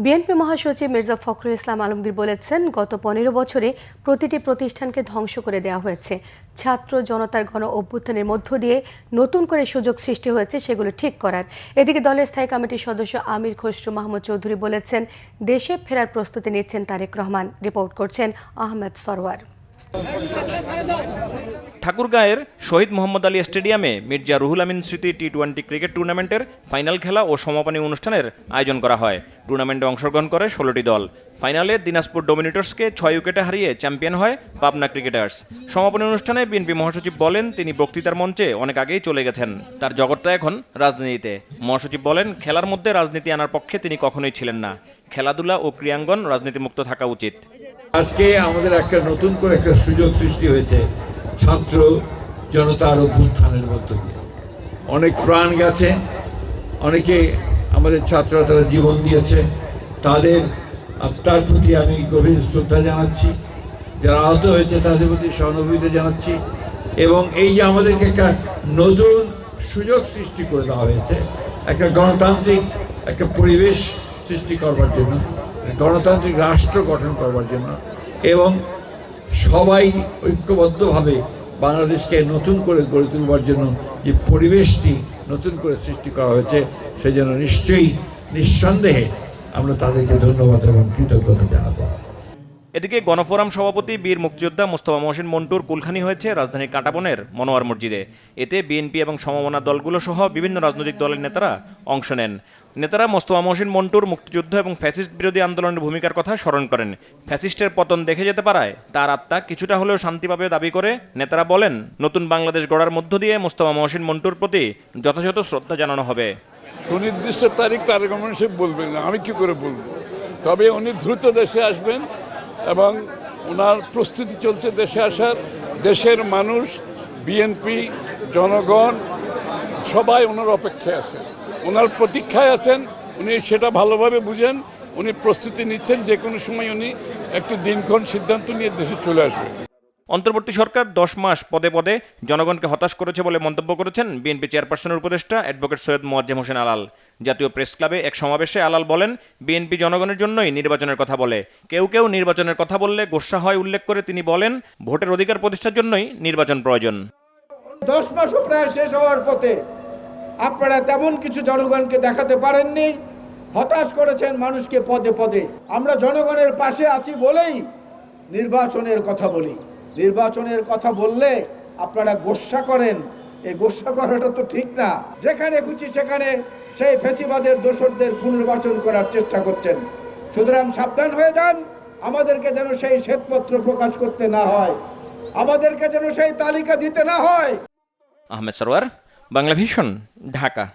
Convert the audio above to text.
BNP মহাসচিব মির্জা ফখরুল ইসলাম আলমগীর বলেছেন, গত 15 বছরে প্রতিটি প্রতিষ্ঠানকে ধ্বংস করে দেওয়া হয়েছে। ছাত্র জনতার গণ অভ্যুত্থানের মধ্য দিয়ে নতুন করে সুযোগ সৃষ্টি হয়েছে সেগুলো ঠিক করার। এদিকে দলের স্থায়ী কমিটির সদস্য আমির খসরু মাহমুদ চৌধুরী বলেছেন, দেশে ফেরার প্রস্তুতি নিচ্ছেন তারেক রহমান। রিপোর্ট করছেন আহমেদ সরওয়ার। ঠাকুরগাঁয়ের শহীদ মোহাম্মদ আলী স্টেডিয়ামে মির্জা রুহুল আমিন স্মৃতি টি-20 ক্রিকেট টুর্নামেন্টের ফাইনাল খেলা ও সমাপনী অনুষ্ঠানের আয়োজন করা হয়। টুর্নামেন্টে অংশগ্রহণ করে 16টি দল। ফাইনালে দিনাজপুর ডমিনেটর্সকে 6 উইকেটে হারিয়ে চ্যাম্পিয়ন হয় পাবনা ক্রিকেটার্স। সমাপনী অনুষ্ঠানে বিএনপি মহাসচিব বলেন, তিনি বক্তৃতার মঞ্চে অনেক আগেই চলে গেছেন, তার জগৎটা এখন রাজনীতিতে। মহাসচিব বলেন, খেলার মধ্যে রাজনীতি আনার পক্ষে তিনি কখনোই ছিলেন না। খেলাধুলা ও ক্রীড়াঙ্গন রাজনীতিমুক্ত থাকা উচিত। আজকে আমাদের একটা নতুন করে একটা সুযোগ সৃষ্টি হয়েছে ছাত্র জনতার অভ্যুত্থানের মধ্য দিয়ে। অনেক প্রাণ গেছে, অনেকে আমাদের ছাত্ররা তারা জীবন দিয়েছে, তাদের আত্মার প্রতি আমি গভীর শ্রদ্ধা জানাচ্ছি। যারা আহত হয়েছে তাদের প্রতি সহানুভূতি জানাচ্ছি। এবং এই যে আমাদেরকে একটা নতুন সুযোগ সৃষ্টি করে দেওয়া হয়েছে একটা গণতান্ত্রিক একটা পরিবেশ সৃষ্টি করবার জন্য, গণতান্ত্রিক রাষ্ট্র গঠন করবার জন্য, এবং সবাই ঐক্যবদ্ধভাবে বাংলাদেশকে নতুন করে গড়ে তুলবার জন্য যে পরিবেশটি নতুন করে সৃষ্টি করা হয়েছে, সেজন্য নিঃসন্দেহে আমরা তাদেরকে ধন্যবাদ এবং কৃতজ্ঞতা জানাবো। এদিকে গণফোরাম সভাপতি বীর মুক্তিযোদ্ধা মোস্তফা মহসিন মন্টুর কুলখানি হয়েছে রাজধানীর কাঁটাবনের মনোয়ার মসজিদে। এতে বিএনপি এবং সমমনা দলগুলো সহ বিভিন্ন রাজনৈতিক দলের নেতারা অংশ নেন। নেতারা মোস্তফা মহসিন মন্টুর মুক্তিযুদ্ধ এবং ফ্যাসিস্ট বিরোধী আন্দোলনের ভূমিকার কথা স্মরণ করেন। ফ্যাসিস্টের পতন দেখে যেতে পারায় তার আত্মা কিছুটা হলেও শান্তি পাবে দাবি করে নেতারা বলেন, নতুন বাংলাদেশ গড়ার মধ্য দিয়ে মোস্তফা মহসিন মন্টুর প্রতি যথাযথ শ্রদ্ধা জানানো হবে। সুনির্দিষ্ট তারিখ তারেক রহমান সাহেব বলবেন, আমি কি করে বলবো। তবে উনি দ্রুত দেশে আসবেন এবং ওনার প্রস্তুতি চলছে দেশে আসার। দেশের মানুষ, বিএনপি, জনগণ সবাই ওনার অপেক্ষায় আছেন, ওনার প্রতীক্ষায় আছেন। উনি সেটা ভালোভাবে বুঝেন, উনি প্রস্তুতি নিচ্ছেন। যে কোনো সময় উনি একটি দিনক্ষণ সিদ্ধান্ত নিয়ে দেশে চলে আসবেন। অন্তর্বর্তী সরকার 10 মাস পদে পদে জনগণকে হতাশ করেছে বলে মন্তব্য করেছেন বিএনপি চেয়ারপারসনের উপদেষ্টা অ্যাডভোকেট সৈয়দ মোয়াজ্জেম হোসেন আলাল। জাতীয় প্রেস ক্লাবে এক সমাবেশে আলাল বলেন, বিএনপি জনগণের জন্যই নির্বাচনের কথা বলে। কেউ কেউ নির্বাচনের কথা বললে গোস্বা হয় উল্লেখ করে তিনি বলেন, ভোটের অধিকার প্রতিষ্ঠার জন্যই নির্বাচন প্রয়োজন। 10 মাসও প্রায় শেষ হওয়ার পথে আপনারা তেমন কিছু জনগণকে দেখাতে পারেননি, হতাশ করেছেন মানুষকে পদে পদে। আমরা জনগণের পাশে আছি বলেই নির্বাচনের কথা বলি। নির্বাচনের কথা বললে আপনারা গোস্বা করেন, এই গোস্বা করাটা তো ঠিক না। যেখানে খুশি সেখানে সেই ফ্যাসিবাদের দোসরদের পুনর্বাচন করার চেষ্টা করছেন। সুতরাং সাবধান হয়ে যান, আমাদেরকে যেন সেই শ্বেতপত্র প্রকাশ করতে না হয়, আমাদেরকে যেন সেই তালিকা দিতে না হয়। আহমেদ সরওয়ার, বাংলা ভিশন, ঢাকা।